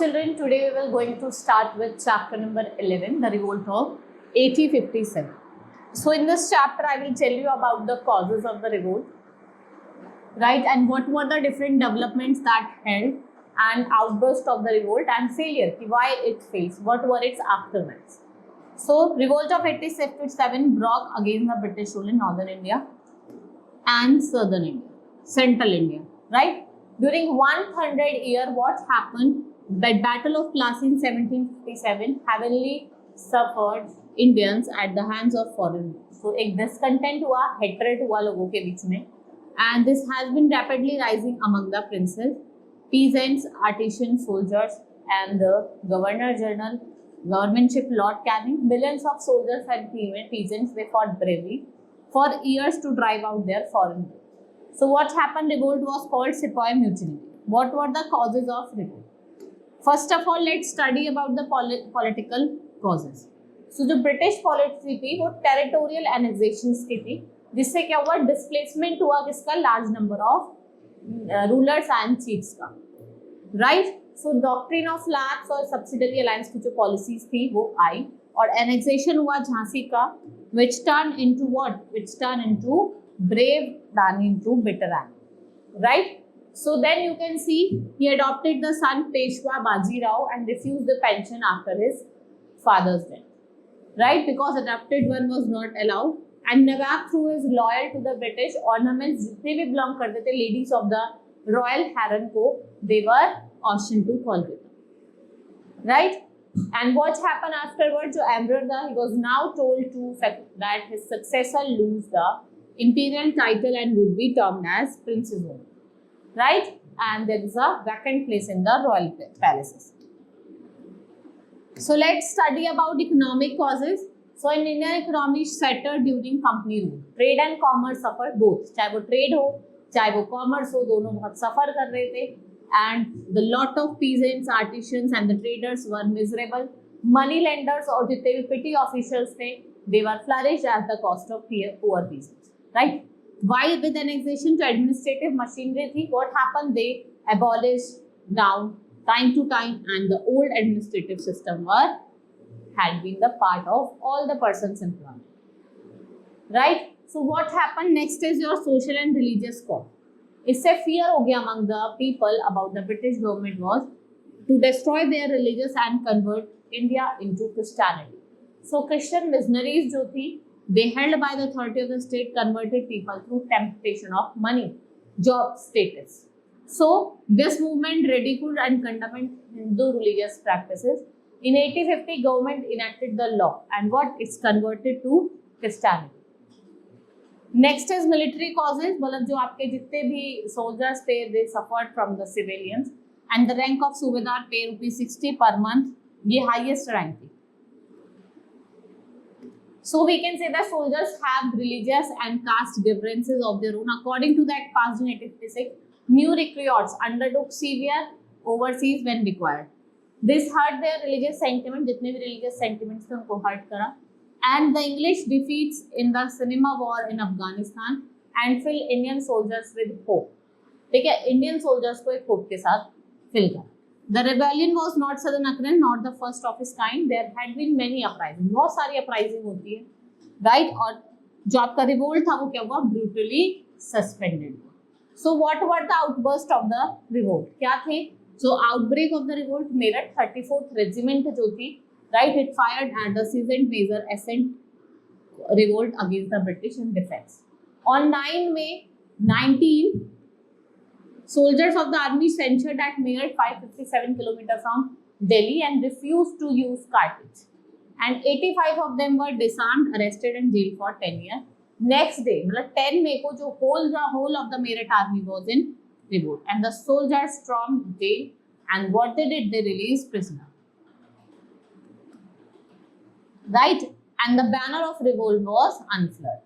children, today we will going to start with chapter number 11, the revolt of 1857. So in this chapter, I will tell you about the causes of the revolt, right, and what were the different developments that held and outburst of the revolt and failure, why it fails, what were its aftermaths. So revolt of 1857 broke against the British rule in northern India and southern India, central India, right? During 100 year, what happened? That Battle of Plassey in 1757 heavily suffered Indians at the hands of foreigners. So एक discontent हुआ, hatred हुआ लोगों के बीच में, and this has been rapidly rising among the princes, peasants, artisans, soldiers, and the Governor General, Governmentship Lord Canning. Millions of soldiers and peasants, they fought bravely for years to drive out their foreign rule. So what happened? Revolt was called Sepoy Mutiny. What were the causes of revolt? First of all, let's study about the political causes. So जो British policy थी वो territorial एनेक्सेशंस की थी, जिससे क्या हुआ? Displacement हुआ किसका? Large number of rulers and chiefs का, right? So doctrine of lapse और सब्सिडरी अलायंस की जो पॉलिसीज थी वो आई और एनेक्सेशन हुआ झांसी का, which turned into what? Which turned into brave than into bitter anger, right? So then you can see he adopted the son Peshwa Baji Rao and refused the pension after his father's death, right? Because adopted one was not allowed. And Nawab, through his loyal to the British, ornaments जितने भी belong करते थे ladies of the royal harem को, they were auctioned to Kolkata, right? And what happened afterwards? So Amrita, he was now told to that his successor lose the imperial title and would be termed as prince's only, right? And there is a vacant place in the royal palaces. So let's study about economic causes. So in Indian economy settled during company rule, trade and commerce suffered both. चाहे वो trade हो, चाहे वो commerce हो, दोनों बहुत suffer कर रहे थे. And the lot of peasants, artisans, and the traders were miserable. Money lenders और जितने भी petty officials थे, they were flourished at the cost of poor peasants, right? While with annexation to administrative machinery थी, what happened? They abolished down time to time, and the old administrative system had been the part of all the persons employed, right? So what happened next is your social and religious cause. इससे fear हो गया among the people about the British government was to destroy their religious and convert India into Christianity. So Christian missionaries जो थी, they held by the authority of the state converted people through temptation of money, job, status. So this movement ridiculed and condemned Hindu religious practices. In 1850, government enacted the law, and what? It's converted to Christianity. Next is military causes. मतलब जो आपके जितने भी soldiers थे, they suffered from the civilians, and the rank of सूबेदार pay ₹60 per month. ये highest rank थी. So we can say that soldiers have religious and caste differences of their own. According to the act passed in 1856, new recruits undertook severe overseas when required. This hurt their religious sentiment. जितने भी religious sentiments थे उनको hurt करा. And the English defeats in the Cinema War in Afghanistan and fill Indian soldiers with hope. ठीक है, Indian soldiers को एक hope के साथ fill करा. The rebellion was not sudden occurrence, not the first of its kind. There had been many uprisings. बहुत सारी uprising होती है, right? और जो आपका revolt था वो क्या हुआ? Brutally suspended हुआ. So what were the outburst of the revolt? क्या थे? So outbreak of the revolt, Meerut 34th regiment जो थी, right? It fired at the seasoned Major Ascent revolt against the British in defense. On 9 May 19, soldiers of the army censured at Meerut, 557 km from Delhi, and refused to use cartridge. And 85 of them were disarmed, arrested, and jailed for 10 years. Next day, मतलब 10 May को जो whole of the Meerut army was in revolt, and the soldiers stormed jail. And what they did? They released prisoner, right? And the banner of revolt was unfurled.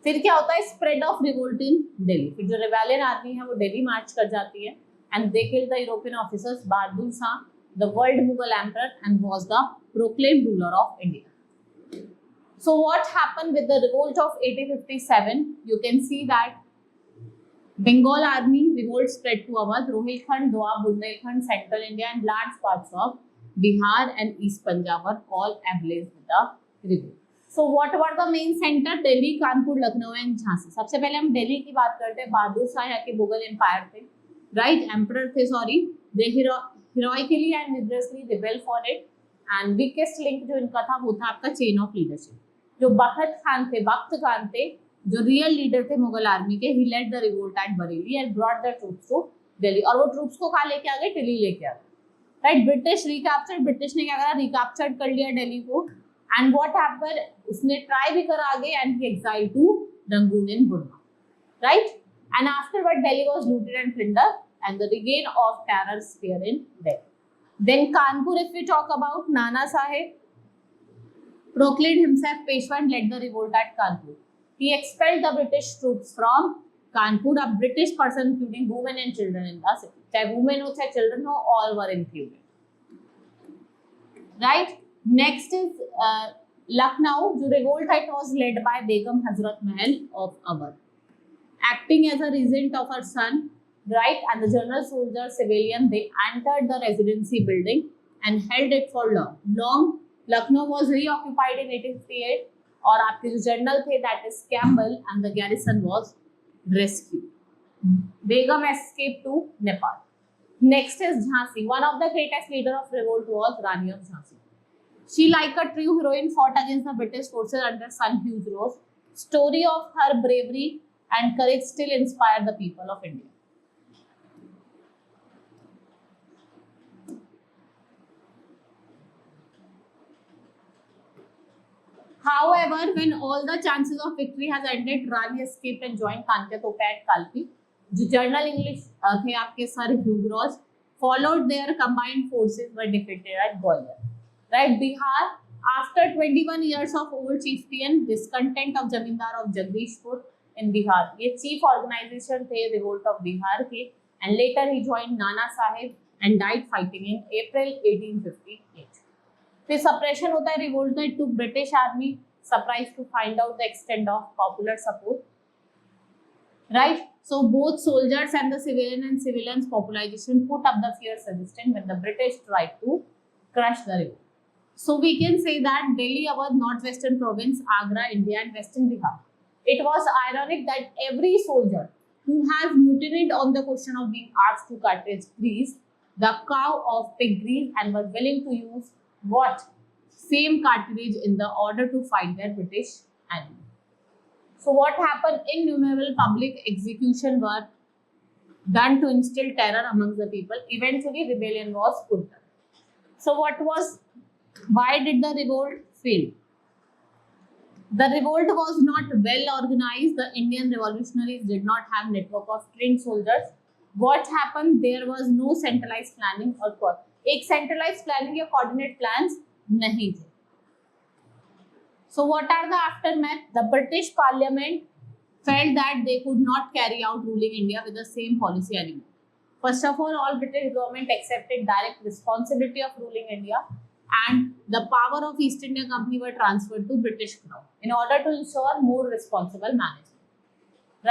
फिर क्या होता है? Spread of revolt in Delhi. फिर जो rebellion army है वो दिल्ली मार्च कर जाती है and they killed the European officers. Bahadur Shah, the world Mughal emperor, and was the proclaimed ruler of India. So what happened with the revolt of 1857? You can see that Bengal army revolt spread to Awadh, Rohilkhand, Doab, Bundelkhand, central India and large parts of Bihar and East Punjab were all ablaze with the revolt. So what were the main center? Delhi, Kanpur, Lucknow and Jhansi. सबसे पहले हम दिल्ली की बात करते हैं. बहादुर शाह यहाँ के Mughal empire थे, right? Emperor थे, sorry. They heroically and vigorously rebelled for it. And weakest link जो इनका था वो था आपका chain of leadership. जो बख्त खान थे, जो रियल लीडर थे मुगल आर्मी के, he led the revolt at Bareilly and brought the troops to Delhi. और वो ट्रूप्स को कहाँ लेके आ गए? दिल्ली लेके आ गए, राइट? ब्रिटिश रिकैप्चर्ड, ब्रिटिश ने क्या करा? रिकैप्चर्ड कर लिया दिल्ली को. And what happened? उसने ट्राई भी करा आगे and he exile to Rangoon in Burma, right? And afterward Delhi was looted and plundered and the reign of terror sphere in Delhi. Then Kanpur, if we talk about, Nana Sahib proclaimed himself Peshwa and led the revolt at Kanpur. He expelled the British troops from Kanpur, a British person including women and children in the city. चाहे women हो चाहे children हो, all were included. Right? Next is Lucknow. जो revolt it was led by Begum Hazrat Mahal of Awadh, acting as a regent of her son. Right? And the general soldiers, civilian, they entered the residency building and held it for long. Lucknow was reoccupied in 1858 और आपके जो general थे that is Campbell and the garrison was rescued. Begum escaped to Nepal. Next is Jhansi. One of the greatest leader of revolt was Rani of Jhansi. She, like a true heroine, fought against the British forces under Sun Hugh Rose. Story of her bravery and courage still inspire the people of India. However, when all the chances of victory has ended, Rani escaped and joined Kanke Tope at Kalpi. जो journal English थे आपके sir ह्यूग्रॉस, followed their combined forces were defeated at Gwalior. Right? Bihar, after 21 years of old chieftain, discontent of जमींदार of Jagdishpur in Bihar. ये chief organization थे revolt of Bihar के, and later he joined Nana Sahib and died fighting in April 1858. फिर suppression होता है revolt का. It took British army surprise to find out the extent of popular support, right? So both soldiers and the civilians population put up the fierce resistance when the British tried to crush the revolt. So we can say that Delhi, Awadh, north western province, Agra, India and western Bihar. It was ironic that every soldier who has mutinied on the question of being asked to cartridge grease the cow of pig grease and were willing to use what? Same cartridge in the order to fight their British enemy. So what happened? Innumerable public execution were done to instill terror among the people. Eventually rebellion was put down. So why did the revolt fail? The revolt was not well organized. The Indian revolutionaries did not have network of trained soldiers. What happened? There was no centralized planning or एक centralized planning या coordinate plans नहीं थे. So what are the aftermath? The British Parliament felt that they could not carry out ruling India with the same policy anymore. First of all British government accepted direct responsibility of ruling India, and the power of East India Company were transferred to British Crown in order to ensure more responsible management,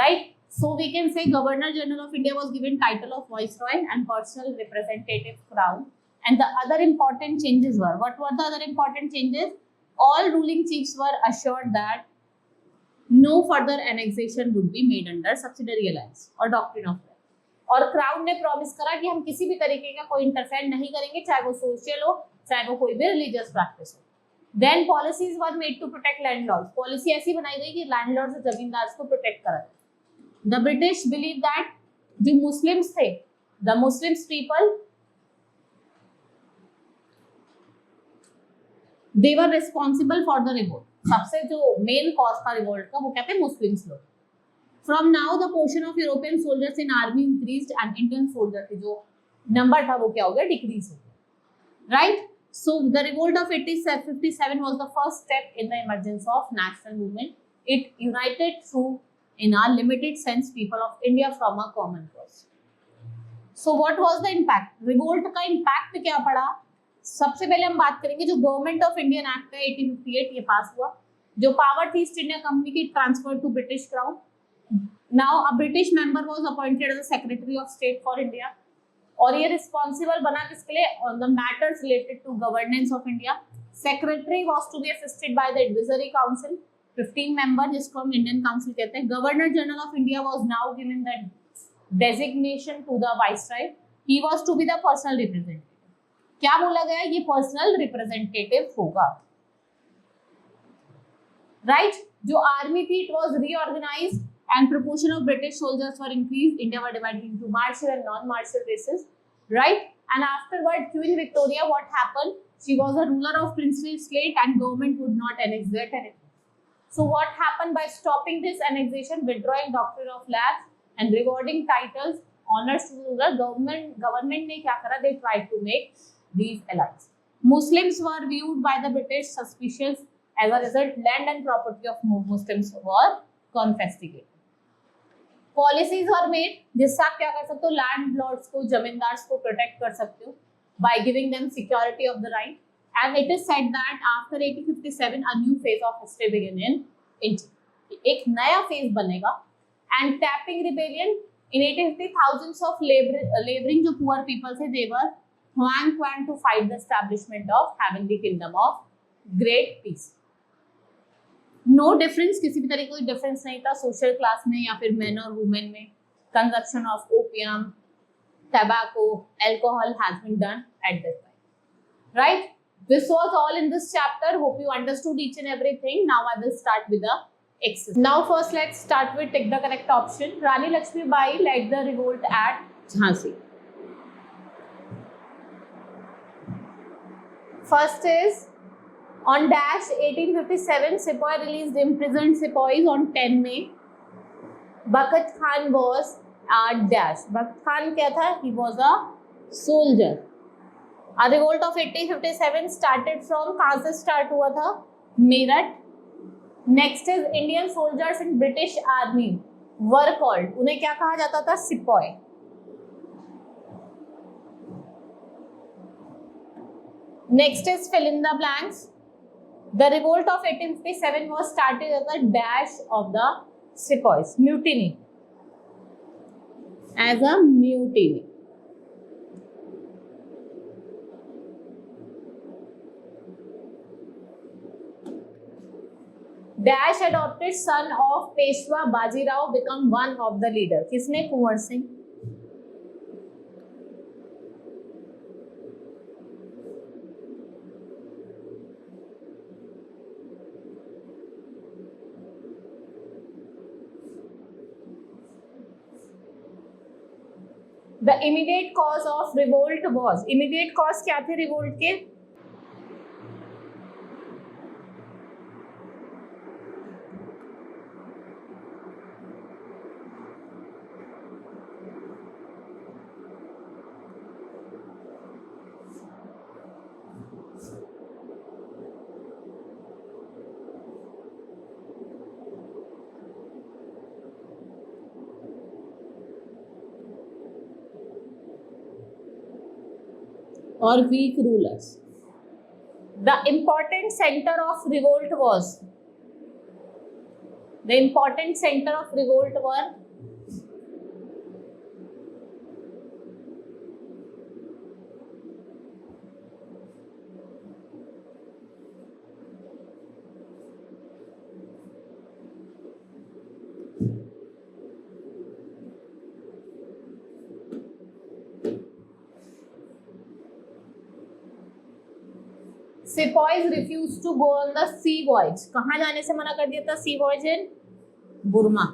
right? So we can say Governor General of India was given title of Viceroy and personal representative Crown. And the other important changes were, what were the other important changes? All ruling chiefs were assured that no further annexation would be made under subsidiary alliance or doctrine of right. और crown ने promise करा कि हम किसी भी तरीके का कोई इंटरफेयर नहीं करेंगे, चाहे वो सोशल हो, चाहे वो कोई भी रिलीजियस प्रैक्टिस हो. Then policies were made to protect landlords. Policy ऐसी बनाई गई कि लैंडलॉर्ड्स और जमींदार्स को प्रोटेक्ट करा. The British believe that जो मुस्लिम्स थे, the Muslims people, they were responsible for the revolt. सबसे जो मेन कॉज था रिवोल्ट का वो क्या थे? मुस्लिम्स लोग. From now the portion of European soldiers in army increased and Indian soldiers के जो नंबर था वो क्या हो गया? डिक्रीज हो गया, right? So the revolt of 1857 was the first step in the emergence of national movement. It united through, in a limited sense, people of India from a common cause. So what was the impact? Revolt का impact क्या पड़ा? सबसे पहले हम बात करेंगे जो government of Indian act है 1858 ये पास हुआ. जो पावर थी ईस्ट इंडिया कंपनी की transfer to British Crown. Now a British member was appointed as the Secretary of State for India. और ये responsible बना किसके लिए? On the matters related to governance of India. Secretary was to be assisted by the Advisory Council, 15 member जिसको हम Indian Council कहते हैं. Governor General of India was now given the designation to the Viceroy. He was to be the personal representative. क्या बोला गया? ये personal representative होगा. Right? जो आर्मी थी, it was reorganized and proportion of British soldiers were increased. India were divided into martial and non-martial races. Right? And afterward, Queen Victoria, what happened? She was a ruler of princely state and government would not annex their territory. So what happened by stopping this annexation, withdrawing doctrine of lapse and rewarding titles, honors to the ruler, government ने क्या करा? They tried to make these allies. Muslims were viewed by the British suspicious. As a result, land and property of Muslims were confiscated. Policies were made जिससे आप क्या कर सकते हो? Landlords को, जमींदार्स को protect कर सकते हो by giving them security of the right. And it is said that after 1857, a new phase of history began in India. एक नया phase बनेगा. And tapping rebellion in 1850, thousands of laboring जो poor people थे, they were trying to fight the establishment of heavenly kingdom of great peace. No difference, किसी भी तरह कोई difference नहीं था सोशल क्लास में या फिर मेन और वुमेन में. Consumption of opium, tobacco, alcohol has been done at that time. Right? This was all in this chapter. Hope you understood each and everything. Now I will start with the exercise. Now first let's start with take the correct option. Rani Lakshmi Bai led the revolt at Jhansi. First is on dash 1857, Sepoy released imprisoned Sepoys on 10 May. Bakat Khan was at dash. Bakat Khan क्या था? He was a soldier. A revolt of 1857 started from कहाँ से start हुआ था? Meerut. Next is Indian soldiers in British Army were called. उन्हें क्या कहा जाता था? Sepoy. Next is fill in the blanks. The revolt of 1857 was started as a dash of the Sepoys. Mutiny. As a mutiny. Dash adopted son of Peshwa Bajirao become one of the leaders. किसने? Kunwar Singh. The immediate cause of revolt was, immediate cause क्या थे revolt के? Or weak rulers. The important center of revolt was, the important center of revolt were Sepoys refused to go on the sea voyage. कहाँ जाने से मना कर दिया था? Sea voyage in Burma.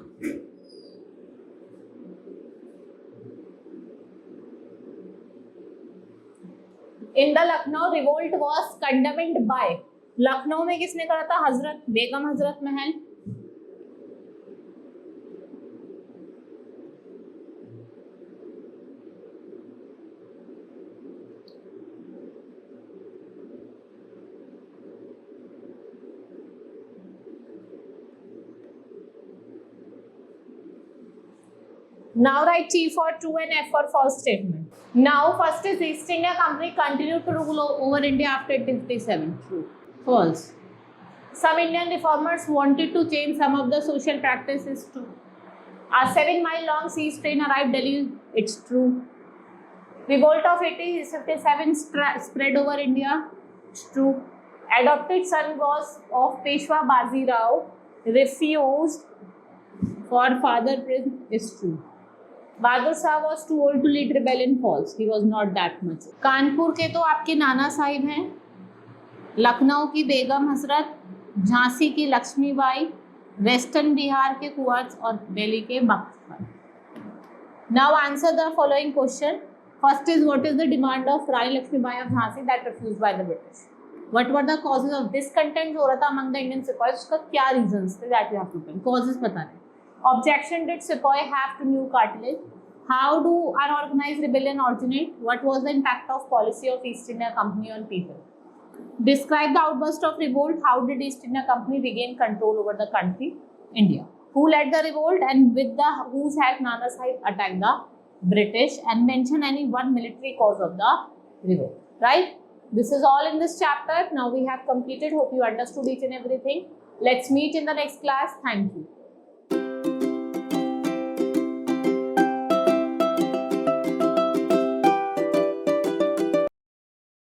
In the Lucknow revolt was condemned by. Lucknow में किसने करा था? हजरत Begum Hazrat Mahal. Now write T for true and F for false statement. Now first is East India Company continued to rule over India after 1857. True. False. Some Indian reformers wanted to change some of the social practices too. A 7-mile long siege train arrived Delhi. It's true. Revolt of 1857 spread over India. It's true. Adopted son was of Peshwa Bazirao. Refused for father prince. Is true. Bahadur Shah was too old to lead rebellion. False. He was not that much. Kanpur के तो आपके नाना साहिब हैं. लखनऊ की बेगम हसरत, झांसी की Lakshmibai, western Bihar के कुंवर और दिल्ली के बख्तर. Now answer the following question. First is, what is the demand of Rani Lakshmibai of Jhansi that refused by the British? What were the causes of discontent जो हो रहा था among the Indian sepoys? उसका क्या reasons थे? That you have to tell. Causes पता नहीं. Objection: did sepoy have to new cartilage? How do unorganized rebellion originate? What was the impact of policy of East India Company on people? Describe the outburst of revolt. How did East India Company regain control over the country, India? Who led the revolt and with the whose help Nana Sahib attacked the British, and mention any one military cause of the revolt. Right? This is all in this chapter. Now we have completed. Hope you understood each and everything. Let's meet in the next class. Thank you.